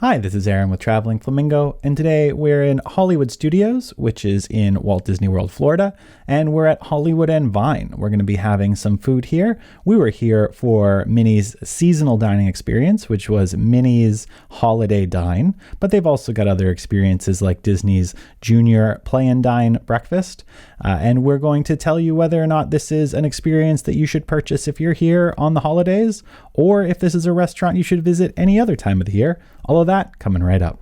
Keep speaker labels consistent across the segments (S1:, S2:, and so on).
S1: Hi, this is Aaron with Traveling Flamingo, and today we're in Hollywood Studios, which is in Walt Disney World, Florida, and we're at Hollywood Vine. We're going to be having some food here. We were here for Minnie's seasonal dining experience, which was Minnie's Holiday Dine, but they've also got other experiences like Disney's Junior Play and Dine breakfast, and we're going to tell you whether or not this is an experience that you should purchase if you're here on the holidays, or if this is a restaurant you should visit any other time of the year. All of that coming right up.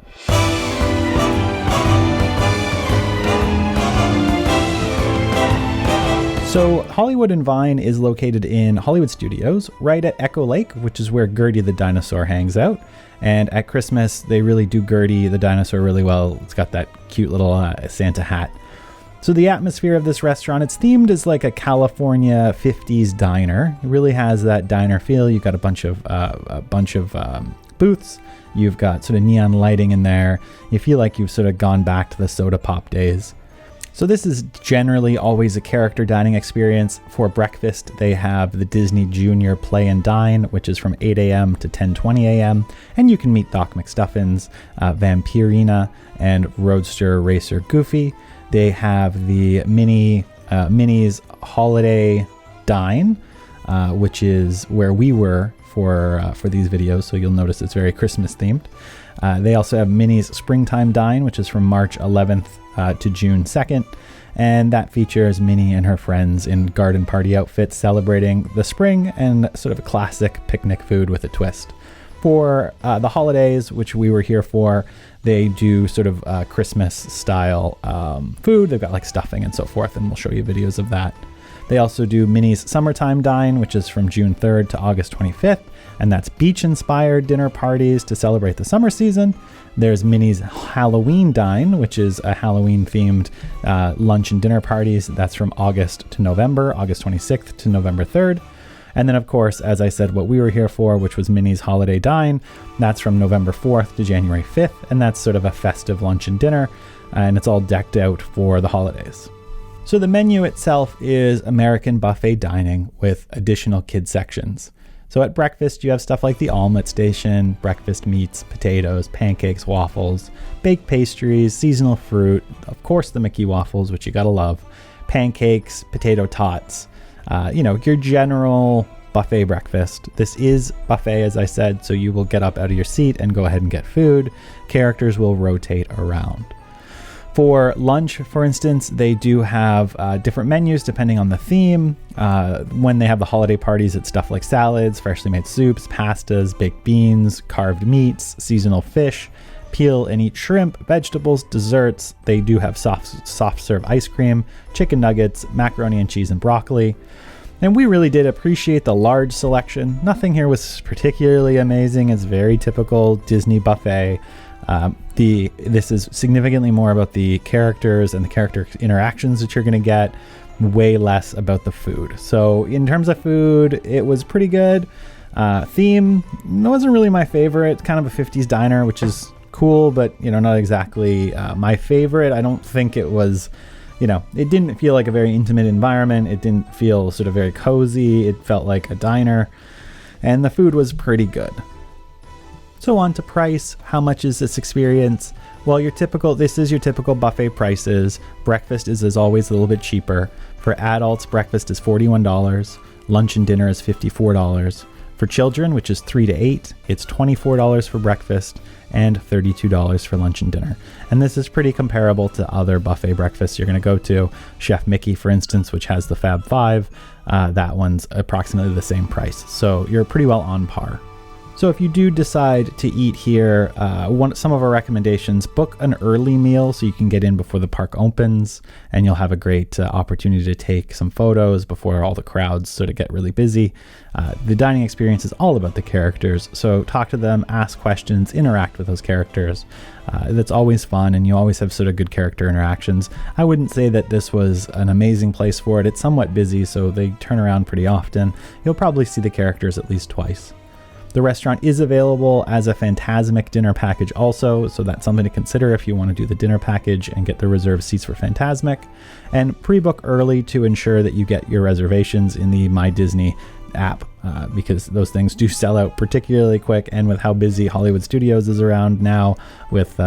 S1: So Hollywood Vine is located in Hollywood Studios, right at Echo Lake, which is where Gertie the dinosaur hangs out. And at Christmas, they really do Gertie the dinosaur really well. It's got that cute little Santa hat. So the atmosphere of this restaurant, it's themed as like a California 50s diner. It really has that diner feel. You've got a bunch of booths. You've got sort of neon lighting in there. You feel like you've sort of gone back to the soda pop days. So this is generally always a character dining experience. For breakfast, they have the Disney Junior Play and Dine, which is from 8 a.m. to 10:20 a.m. And you can meet Doc McStuffins, Vampirina, and Roadster Racer Goofy. They have the Minnie's Holiday Dine, which is where we were for these videos, so you'll notice it's very Christmas themed. They also have Minnie's Springtime Dine, which is from March 11th to June 2nd, and that features Minnie and her friends in garden party outfits celebrating the spring and sort of a classic picnic food with a twist. For the holidays, which we were here for, they do sort of Christmas style food. They've got like stuffing and so forth, and we'll show you videos of that. They also do Minnie's Summertime Dine, which is from June 3rd to August 25th, and that's beach-inspired dinner parties to celebrate the summer season. There's Minnie's Halloween Dine, which is a Halloween-themed lunch and dinner parties. That's from August to November, August 26th to November 3rd. And then, of course, as I said, what we were here for, which was Minnie's Holiday Dine, that's from November 4th to January 5th, and that's sort of a festive lunch and dinner, and it's all decked out for the holidays. So the menu itself is American buffet dining with additional kids sections. So at breakfast, you have stuff like the omelet station, breakfast meats, potatoes, pancakes, waffles, baked pastries, seasonal fruit, of course the Mickey waffles, which you gotta love, pancakes, potato tots, your general buffet breakfast. This is buffet, as I said, so you will get up out of your seat and go ahead and get food. Characters will rotate around. For lunch, for instance, they do have different menus depending on the theme. When they have the holiday parties, it's stuff like salads, freshly made soups, pastas, baked beans, carved meats, seasonal fish, peel and eat shrimp, vegetables, desserts. They do have soft serve ice cream, chicken nuggets, macaroni and cheese, and broccoli. And we really did appreciate the large selection. Nothing here was particularly amazing. It's very typical Disney buffet. This is significantly more about the characters and the character interactions that you're going to get, way less about the food. So in terms of food, it was pretty good. Theme wasn't really my favorite. It's kind of a 50s diner, which is cool, but not exactly my favorite. I don't think it was, it didn't feel like a very intimate environment. It didn't feel sort of very cozy. It felt like a diner, and the food was pretty good. So on to price. How much is this experience? Well, this is your typical buffet prices. Breakfast is, as always, a little bit cheaper. For adults, breakfast is $41. Lunch and dinner is $54. For children, which is 3 to 8, it's $24 for breakfast and $32 for lunch and dinner. And this is pretty comparable to other buffet breakfasts you're going to go to. Chef Mickey, for instance, which has the Fab Five, that one's approximately the same price. So you're pretty well on par. So if you do decide to eat here, some of our recommendations: book an early meal so you can get in before the park opens, and you'll have a great opportunity to take some photos before all the crowds sort of get really busy. The dining experience is all about the characters, so talk to them, ask questions, interact with those characters. That's always fun, and you always have sort of good character interactions. I wouldn't say that this was an amazing place for it. It's somewhat busy, so they turn around pretty often. You'll probably see the characters at least twice. The restaurant is available as a Fantasmic dinner package also, so that's something to consider if you want to do the dinner package and get the reserved seats for Fantasmic. And pre-book early to ensure that you get your reservations in the My Disney app because those things do sell out particularly quick, and with how busy Hollywood Studios is around now with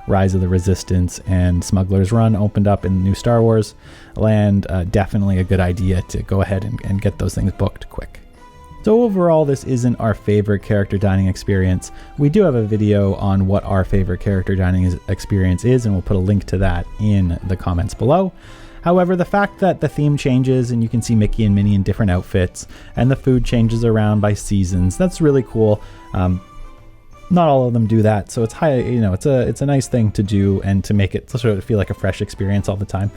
S1: Rise of the Resistance and Smuggler's Run opened up in the new Star Wars land, definitely a good idea to go ahead and get those things booked quick. So overall, this isn't our favorite character dining experience. We do have a video on what our favorite character dining experience is, and we'll put a link to that in the comments below. However, the fact that the theme changes and you can see Mickey and Minnie in different outfits and the food changes around by seasons, that's really cool. Not all of them do that, so it's it's a nice thing to do and to make it sort of feel like a fresh experience all the time.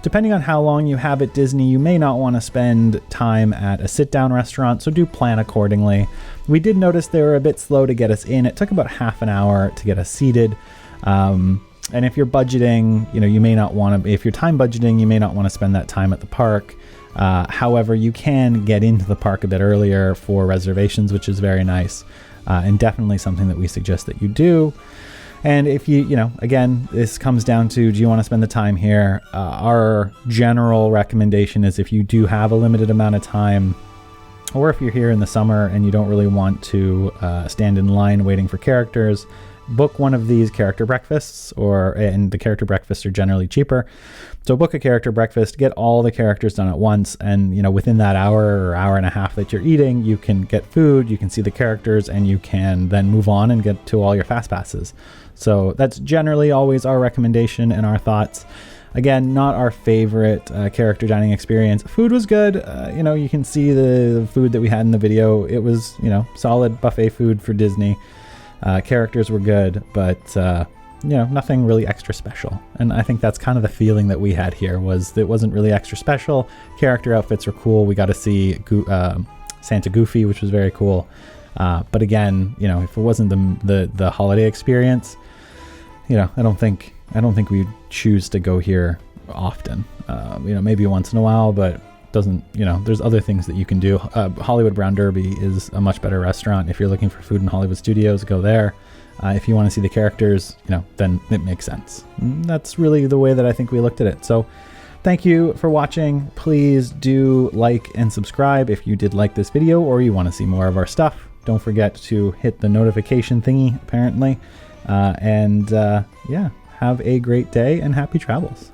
S1: Depending on how long you have at Disney, you may not want to spend time at a sit-down restaurant, so do plan accordingly. We did notice they were a bit slow to get us in. It took about half an hour to get us seated. And if you're budgeting, you may not want to, if you're time budgeting, you may not want to spend that time at the park. However, you can get into the park a bit earlier for reservations, which is very nice, and definitely something that we suggest that you do. And if again, this comes down to, do you want to spend the time here? Our general recommendation is if you do have a limited amount of time, or if you're here in the summer and you don't really want to stand in line waiting for characters, book one of these character breakfasts, and the character breakfasts are generally cheaper. So book a character breakfast, get all the characters done at once, and within that hour or hour and a half that you're eating, you can get food, you can see the characters, and you can then move on and get to all your fast passes. So that's generally always our recommendation and our thoughts. Again, not our favorite character dining experience. Food was good. You can see the food that we had in the video. It was, solid buffet food for Disney. Characters were good, but nothing really extra special. And I think that's kind of the feeling that we had here, was it wasn't really extra special. Character outfits were cool. We got to see Santa Goofy, which was very cool. But again, if it wasn't the holiday experience, I don't think we'd choose to go here often. Maybe once in a while, but doesn't, there's other things that you can do. Hollywood Brown Derby is a much better restaurant. If you're looking for food in Hollywood Studios, go there. If you want to see the characters, then it makes sense. That's really the way that I think we looked at it. So thank you for watching. Please do like and subscribe if you did like this video or you want to see more of our stuff. Don't forget to hit the notification thingy, apparently. Have a great day and happy travels.